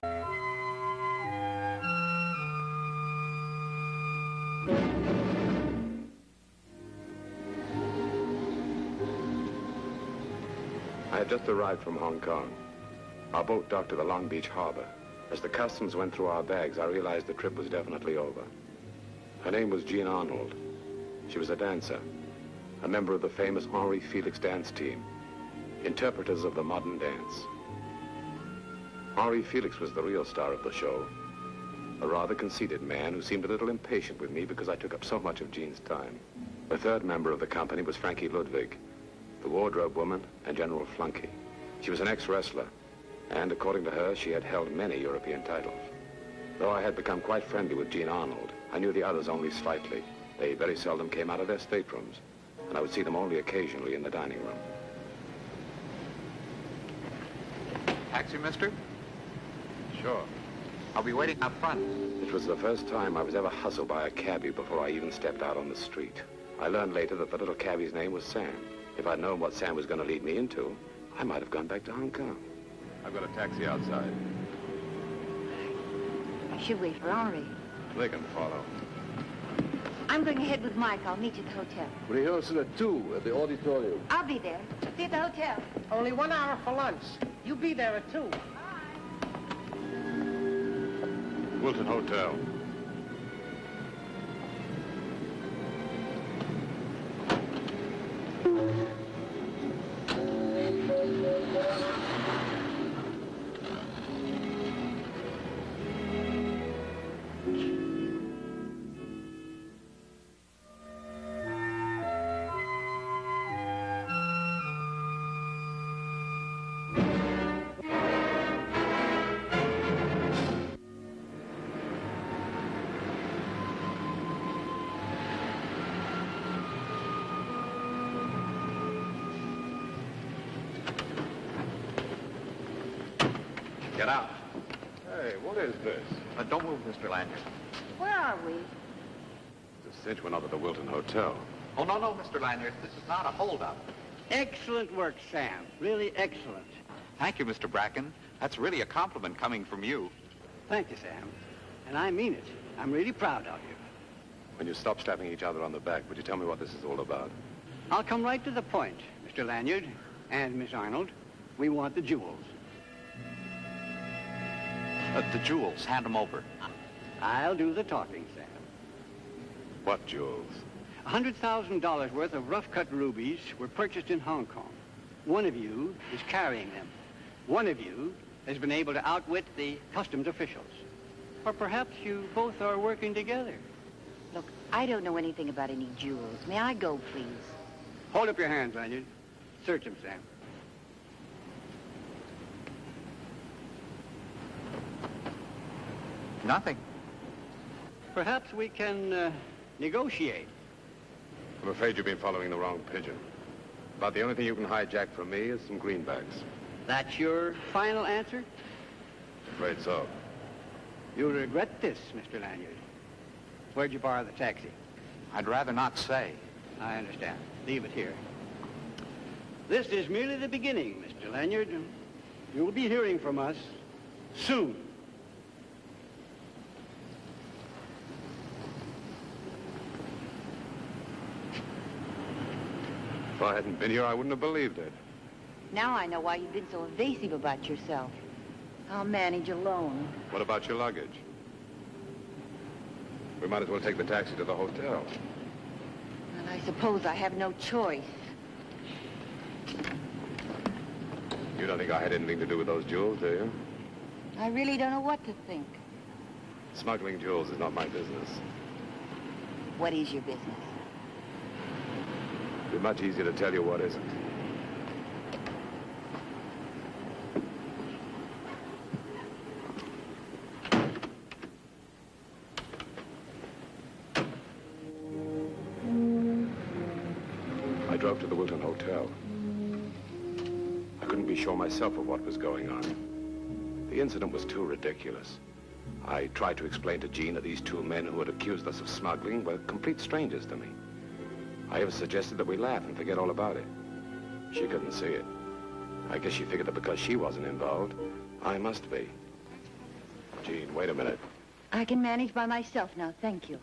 I had just arrived from Hong Kong. Our boat docked at the Long Beach harbor. As the customs went through our bags, I realized the trip was definitely over. Her name was Jean Arnold. She was a dancer, a member of the famous Henri Felix dance team, interpreters of the modern dance. Henri Felix was the real star of the show, a rather conceited man who seemed a little impatient with me because I took up so much of Jean's time. The third member of the company was Frankie Ludwig, the wardrobe woman and general flunky. She was an ex-wrestler, and according to her, she had held many European titles. Though I had become quite friendly with Jean Arnold, I knew the others only slightly. They very seldom came out of their staterooms, and I would see them only occasionally in the dining room. Taxi, mister? Sure. I'll be waiting up front. It was the first time I was ever hustled by a cabbie before I even stepped out on the street. I learned later that the little cabbie's name was Sam. If I'd known what Sam was going to lead me into, I might have gone back to Hong Kong. I've got a taxi outside. I should wait for Henri. They can follow. I'm going ahead with Mike. I'll meet you at the hotel. Rehearsal at 2 at the auditorium. I'll be there. See you at the hotel. Only 1 hour for lunch. You be there at 2. Wilton Hotel. Get out. Hey, what is this? Don't move, Mr. Lanyard. Where are we? It's a cinch we're not at the Wilton Hotel. Oh, no, Mr. Lanyard. This is not a holdup. Excellent work, Sam. Really excellent. Thank you, Mr. Bracken. That's really a compliment coming from you. Thank you, Sam. And I mean it. I'm really proud of you. When you stop slapping each other on the back, would you tell me what this is all about? I'll come right to the point, Mr. Lanyard and Miss Arnold. We want the jewels. The jewels. Hand them over. I'll do the talking, Sam. What jewels? $100,000 worth of rough-cut rubies were purchased in Hong Kong. One of you is carrying them. One of you has been able to outwit the customs officials. Or perhaps you both are working together. Look, I don't know anything about any jewels. May I go, please? Hold up your hands, Lanyard. Search them, Sam. Nothing. Perhaps we can negotiate. I'm afraid you've been following the wrong pigeon. About the only thing you can hijack from me is some greenbacks. That's your final answer? Afraid so. You'll regret this, Mr. Lanyard. Where'd you borrow the taxi? I'd rather not say. I understand. Leave it here. This is merely the beginning, Mr. Lanyard. You'll be hearing from us soon. If I hadn't been here, I wouldn't have believed it. Now I know why you've been so evasive about yourself. I'll manage alone. What about your luggage? We might as well take the taxi to the hotel. Well, I suppose I have no choice. You don't think I had anything to do with those jewels, do you? I really don't know what to think. Smuggling jewels is not my business. What is your business? It'd be much easier to tell you what isn't. I drove to the Wilton Hotel. I couldn't be sure myself of what was going on. The incident was too ridiculous. I tried to explain to Jean that these two men who had accused us of smuggling were complete strangers to me. I even suggested that we laugh and forget all about it. She couldn't see it. I guess she figured that because she wasn't involved, I must be. Jean, wait a minute. I can manage by myself now, thank you.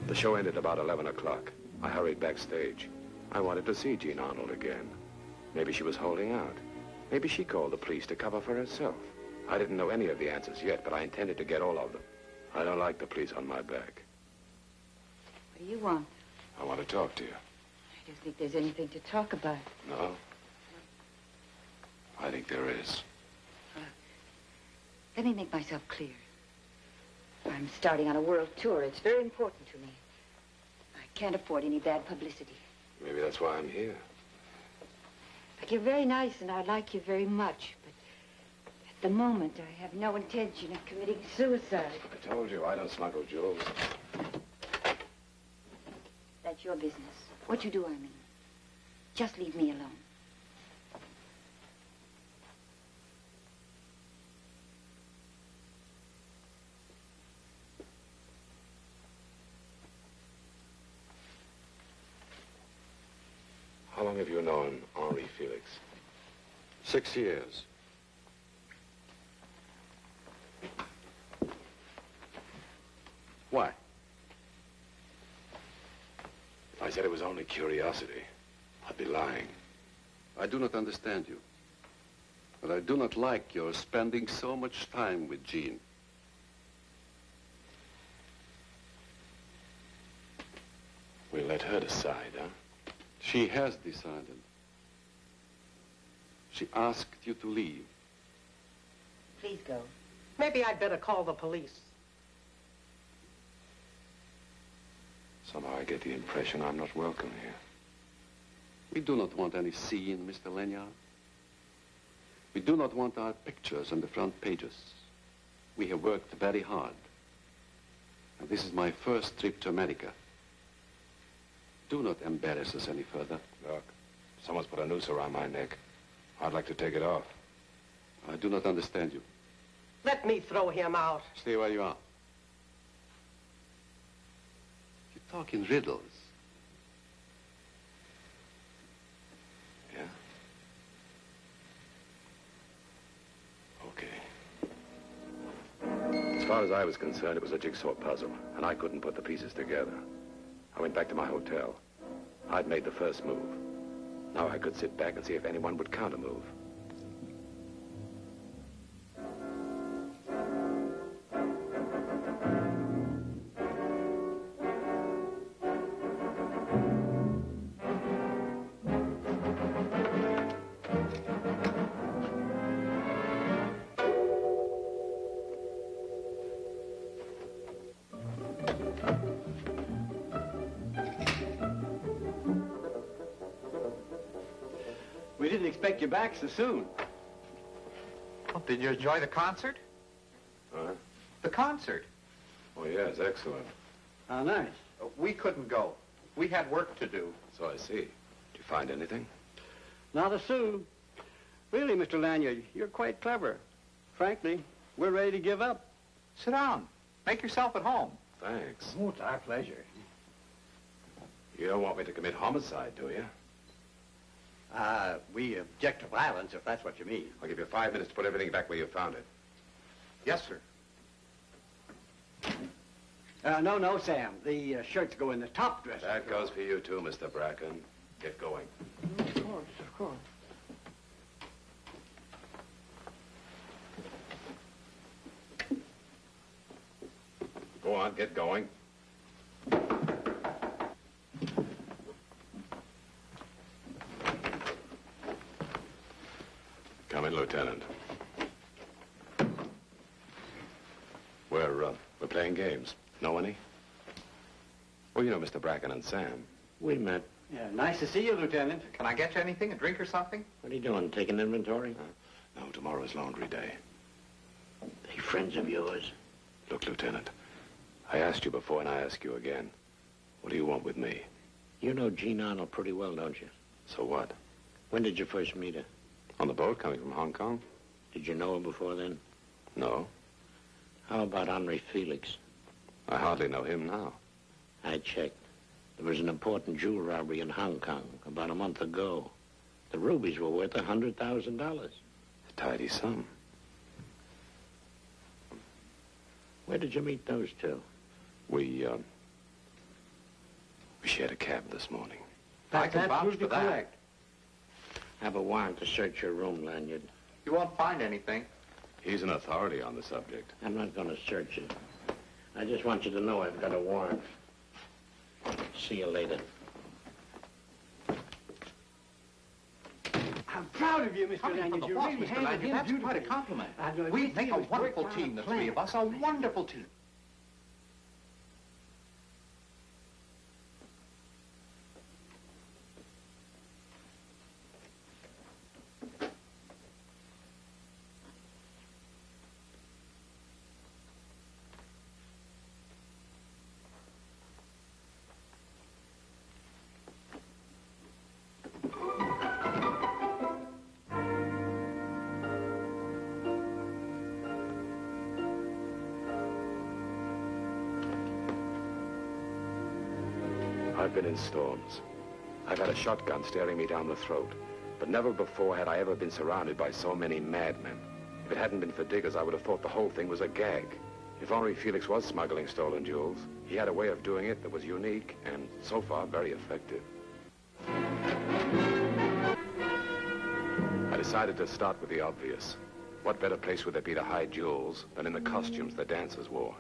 The show ended about 11 o'clock. I hurried backstage. I wanted to see Jean Arnold again. Maybe she was holding out. Maybe she called the police to cover for herself. I didn't know any of the answers yet, but I intended to get all of them. I don't like the police on my back. What do you want? I want to talk to you. I don't think there's anything to talk about. No? I think there is. Let me make myself clear. I'm starting on a world tour. It's very important to me. I can't afford any bad publicity. Maybe that's why I'm here. But you're very nice, and I like you very much. But at the moment, I have no intention of committing suicide. I told you, I don't smuggle jewels. That's your business. What you do, I mean. Just leave me alone. How long have you known Henri Felix? 6 years. Why? If I said it was only curiosity, I'd be lying. I do not understand you. But I do not like your spending so much time with Jean. We let her decide, huh? She has decided. She asked you to leave. Please go. Maybe I'd better call the police. Somehow I get the impression I'm not welcome here. We do not want any scene, Mr. Lanyard. We do not want our pictures on the front pages. We have worked very hard. And this is my first trip to America. Do not embarrass us any further. Look, someone's put a noose around my neck. I'd like to take it off. I do not understand you. Let me throw him out. Stay where you are. You talk in riddles. Yeah? Okay. As far as I was concerned, it was a jigsaw puzzle, and I couldn't put the pieces together. I went back to my hotel. I'd made the first move. Now I could sit back and see if anyone would counter-move. We didn't expect you back so soon. Well, did you enjoy the concert? Huh? The concert. Oh, yes, excellent. How nice. We couldn't go. We had work to do. So I see. Did you find anything? Not a sou. Really, Mr. Lanyard, you're quite clever. Frankly, we're ready to give up. Sit down. Make yourself at home. Thanks. Oh, it's our pleasure. You don't want me to commit homicide, do you? We object to violence, if that's what you mean. I'll give you 5 minutes to put everything back where you found it. Yes, sir. No, Sam. The shirts go in the top dresser. That goes for you, too, Mr. Bracken. Get going. Of course, of course. Go on, get going. Come in, Lieutenant. We're playing games. Know any? Well, you know Mr. Bracken and Sam. We met. Yeah, nice to see you, Lieutenant. Can I get you anything, a drink or something? What are you doing, taking inventory? No, tomorrow's laundry day. They friends of yours? Look, Lieutenant, I asked you before and I ask you again. What do you want with me? You know Jean Arnold pretty well, don't you? So what? When did you first meet her? On the boat coming from Hong Kong? Did you know her before then? No. How about Henri Felix? I hardly know him now. I checked. There was an important jewel robbery in Hong Kong about a month ago. The rubies were worth $100,000. A tidy sum. Where did you meet those two? We shared a cab this morning. I can vouch Absolutely for that. correct. I have a warrant to search your room, Lanyard. You won't find anything. He's an authority on the subject. I'm not going to search it. I just want you to know I've got a warrant. See you later. I'm proud of you, Mr. Coming from Lanyard. the You boss, really Mr. handled Lanyard, him that's quite a beautifully. compliment. I We think make it a was wonderful worked team, on the a three of plan. us, a wonderful team. I've been in storms. I've had a shotgun staring me down the throat. But never before had I ever been surrounded by so many madmen. If it hadn't been for diggers, I would have thought the whole thing was a gag. If Henri Felix was smuggling stolen jewels, he had a way of doing it that was unique and, so far, very effective. I decided to start with the obvious. What better place would there be to hide jewels than in the costumes the dancers wore?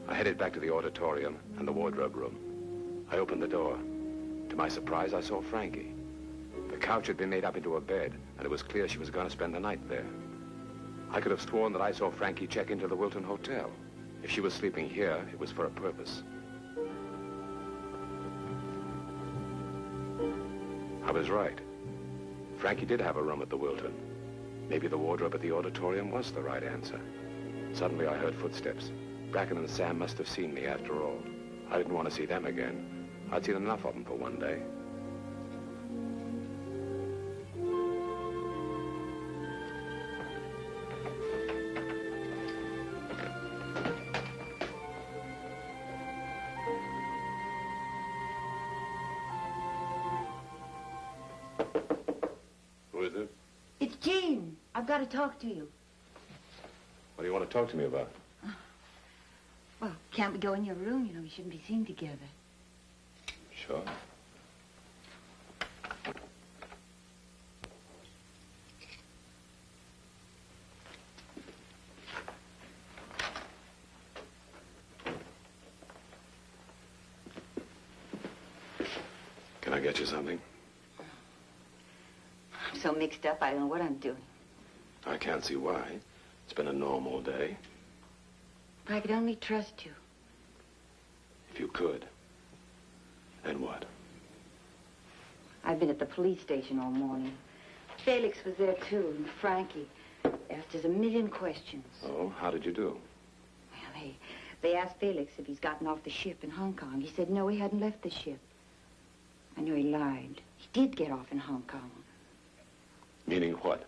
I headed back to the auditorium and the wardrobe room. I opened the door. To my surprise, I saw Frankie. The couch had been made up into a bed, and it was clear she was going to spend the night there. I could have sworn that I saw Frankie check into the Wilton Hotel. If she was sleeping here, it was for a purpose. I was right. Frankie did have a room at the Wilton. Maybe the wardrobe at the auditorium was the right answer. Suddenly, I heard footsteps. Bracken and Sam must have seen me after all. I didn't want to see them again. I'd seen enough of them for one day. Who is it? It's Jean. I've got to talk to you. What do you want to talk to me about? Well, can't we go in your room? You know, we shouldn't be seen together. Sure. Can I get you something? I'm so mixed up, I don't know what I'm doing. I can't see why. It's been a normal day. If I could only trust you. If you could. Then what? I've been at the police station all morning. Felix was there, too, and Frankie. Asked us a million questions. Oh, how did you do? Well, they asked Felix if he's gotten off the ship in Hong Kong. He said no, he hadn't left the ship. I knew he lied. He did get off in Hong Kong. Meaning what?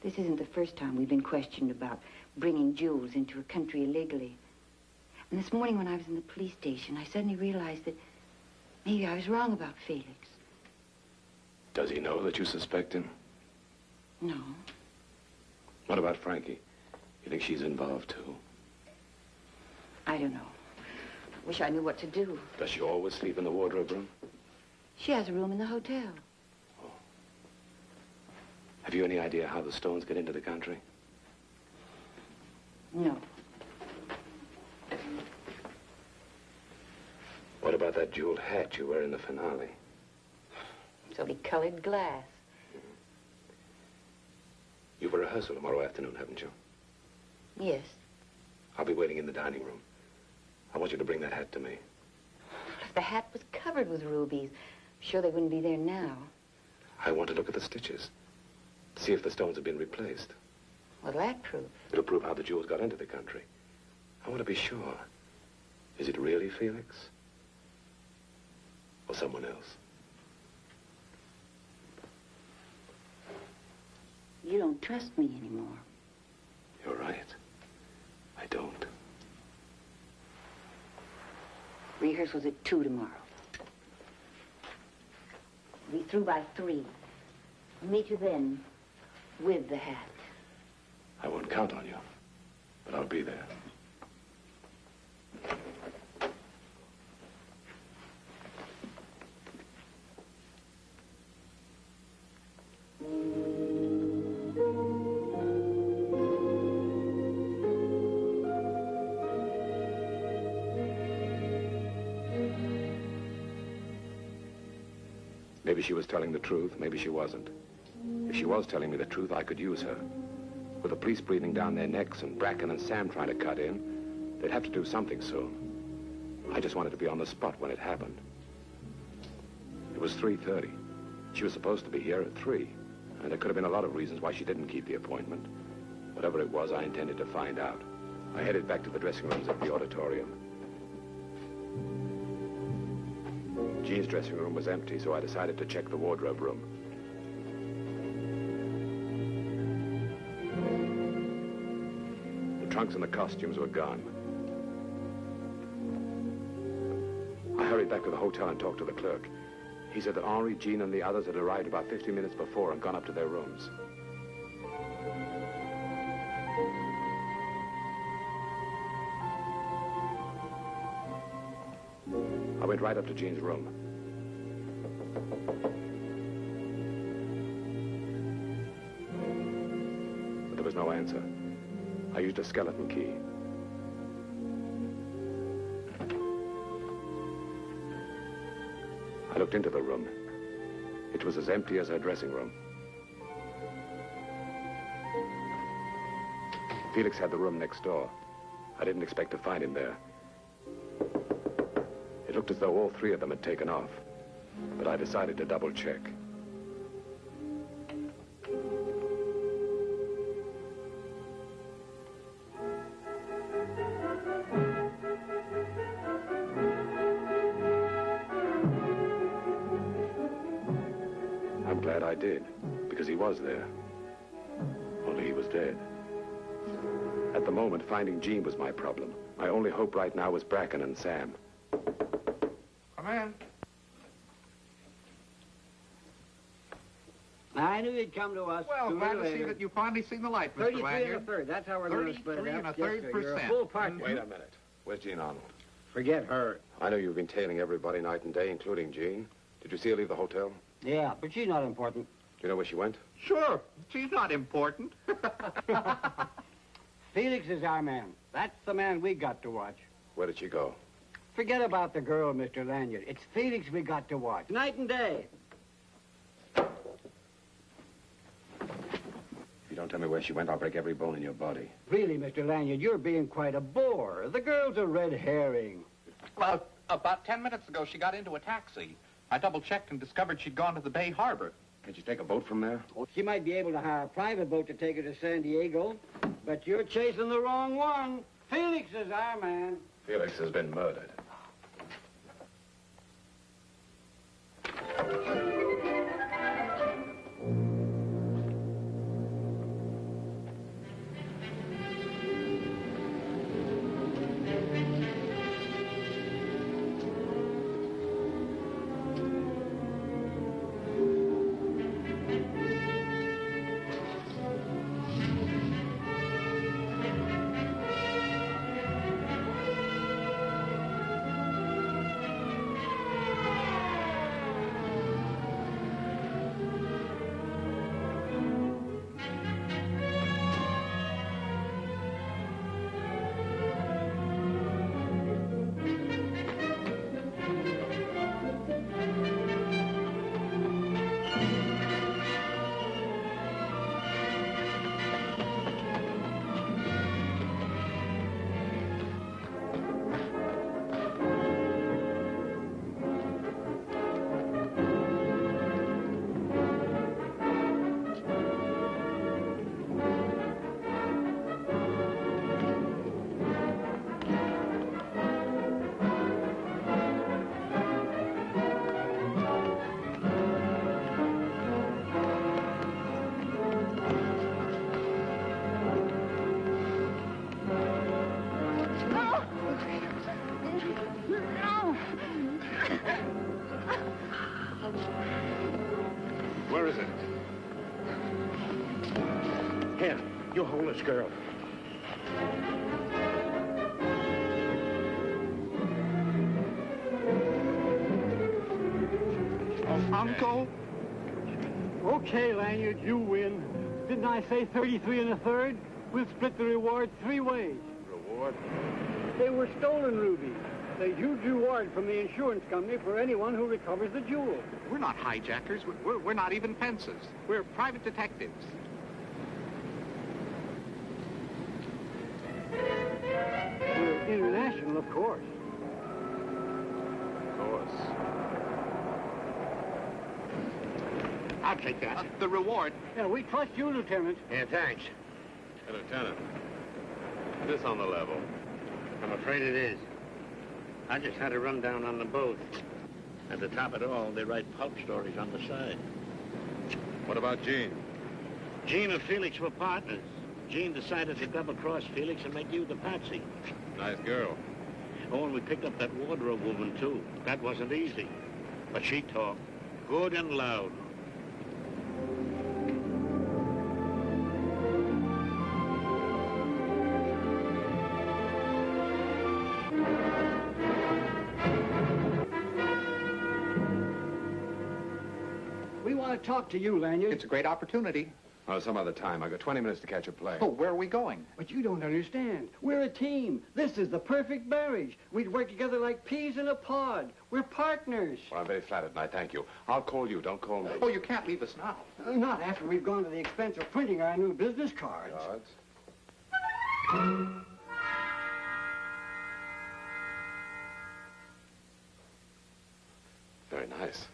This isn't the first time we've been questioned about bringing jewels into a country illegally. And this morning when I was in the police station, I suddenly realized that maybe I was wrong about Felix. Does he know that you suspect him? No. What about Frankie? You think she's involved, too? I don't know. I wish I knew what to do. Does she always sleep in the wardrobe room? She has a room in the hotel. Oh. Have you any idea how the stones get into the country? No. What about that jeweled hat you wear in the finale? It's only colored glass. You've a rehearsal tomorrow afternoon, haven't you? Yes. I'll be waiting in the dining room. I want you to bring that hat to me. If the hat was covered with rubies, I'm sure they wouldn't be there now. I want to look at the stitches. See if the stones have been replaced. What'll that prove? It'll prove how the jewels got into the country. I want to be sure. Is it really Felix? or someone else. You don't trust me anymore. You're right. I don't. Rehearsal's at 2 tomorrow. We'll be through by 3. I'll meet you then with the hat. I won't count on you, but I'll be there. Maybe she was telling the truth, maybe she wasn't. If she was telling me the truth, I could use her. With the police breathing down their necks and Bracken and Sam trying to cut in, they'd have to do something soon. I just wanted to be on the spot when it happened. It was 3:30. She was supposed to be here at 3, and there could have been a lot of reasons why she didn't keep the appointment. Whatever it was, I intended to find out. I headed back to the dressing rooms at the auditorium. Jean's dressing room was empty, so I decided to check the wardrobe room. The trunks and the costumes were gone. I hurried back to the hotel and talked to the clerk. He said that Henri, Jean, and the others had arrived about 50 minutes before and gone up to their rooms. I went right up to Jean's room. But there was no answer. I used a skeleton key. I looked into the room. It was as empty as her dressing room. Felix had the room next door. I didn't expect to find him there. It looked as though all 3 of them had taken off, but I decided to double check. I'm glad I did, because he was there. Only he was dead. At the moment, finding Jean was my problem. My only hope right now was Bracken and Sam. Come in. I knew you'd come to us. Well, sooner glad or to see later. that you finally seen the light, Mr. 33 and a Lanyard. third. That's how we're going to split it 33 up. and a Yes, third sir. You're a percent. full partner. Wait a minute. Where's Jean Arnold? Forget her. I know you've been tailing everybody night and day, including Jean. Did you see her leave the hotel? Yeah, but she's not important. Do you know where she went? Sure. She's not important. Felix is our man. That's the man we got to watch. Where did she go? Forget about the girl, Mr. Lanyard. It's Felix we got to watch. Night and day. If you don't tell me where she went, I'll break every bone in your body. Really, Mr. Lanyard, you're being quite a bore. The girl's a red herring. Well, about 10 minutes ago, she got into a taxi. I double-checked and discovered she'd gone to the Bay Harbor. Can't you take a boat from there? Well, she might be able to hire a private boat to take her to San Diego, but you're chasing the wrong one. Felix is our man. Felix has been murdered. Where is it? Here, you hold this girl. Uncle? Okay, Lanyard, you win. Didn't I say 33 1/3? We'll split the reward 3 ways. Reward? They were stolen rubies. A huge reward from the insurance company for anyone who recovers the jewel. We're not hijackers. We're not even fences. We're private detectives. We're international, of course. Of course. I'll take that. The reward. Yeah, we trust you, Lieutenant. Yeah, thanks. Hey, Lieutenant. Is this on the level? I'm afraid it is. I just had a rundown on them both. At the top of it all, they write pulp stories on the side. What about Jean? Jean and Felix were partners. Jean decided to double-cross Felix and make you the patsy. Nice girl. Oh, and we picked up that wardrobe woman, too. That wasn't easy. But she talked. Good and loud. We want to talk to you, Lanyard. It's a great opportunity. Oh, some other time. I've got 20 minutes to catch a plane. Oh, where are we going? But you don't understand. We're a team. This is the perfect marriage. We'd work together like peas in a pod. We're partners. Well, I'm very flattered, and I thank you. I'll call you. Don't call me. Oh, you can't leave us now. Not after we've gone to the expense of printing our new business cards. Cards? Very nice.